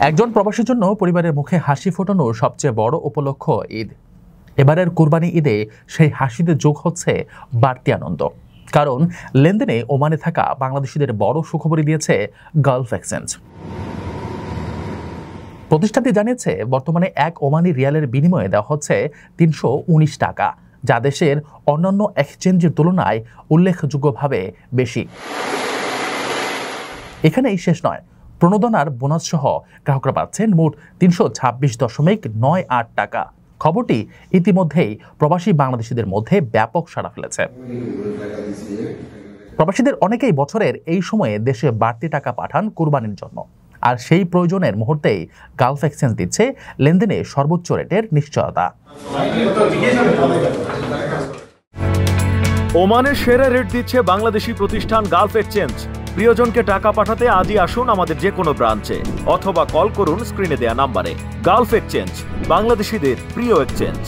একজন প্রবাসীর জন্য পরিবারের মুখে হাসি ফোটানোর সবচেয়ে বড় উপলক্ষ ঈদ। এবারের কুরবানি ঈদে সেই হাসিতে যোগ হচ্ছে বাড়তি আনন্দ, কারণ লেনদেনে ওমানে থাকা বাংলাদেশিদের বড় সুখবরই দিয়েছে গালফ এক্সচেঞ্জ। প্রতিষ্ঠানটি জানিয়েছে বর্তমানে এক ওমানি রিয়ালের বিনিময়ে দেওয়া হচ্ছে ৩১৯ টাকা, যা দেশের অন্যান্য এক্সচেঞ্জের তুলনায় উল্লেখযোগ্যভাবে বেশি। এখানেই শেষ নয়, প্রণোদনার বোনাস সহ গ্রাহকরা পাচ্ছেন মোট ৩২৬.৯৮ টাকা। খবরটি ইতিমধ্যেই প্রবাসী বাংলাদেশিদের মধ্যে ব্যাপক সাড়া ফেলেছে। প্রবাসীদের অনেকেই বছরের এই সময়ে দেশে বাড়তি টাকা পাঠান কুরবানির জন্য, আর সেই প্রয়োজনের মুহূর্তেই গালফ এক্সচেঞ্জ দিচ্ছে লেনদেনে সর্বোচ্চ রেটের নিশ্চয়তা। ওমানের সেরা রেট দিচ্ছে বাংলাদেশি প্রতিষ্ঠান গালফ এক্সচেঞ্জ। প্রিয়জনকে টাকা পাঠাতে আজই আসুন আমাদের যে কোনো ব্রাঞ্চে অথবা কল করুন স্ক্রিনে দেয়া নাম্বারে। গালফ এক্সচেঞ্জ, বাংলাদেশিদের প্রিয় এক্সচেঞ্জ।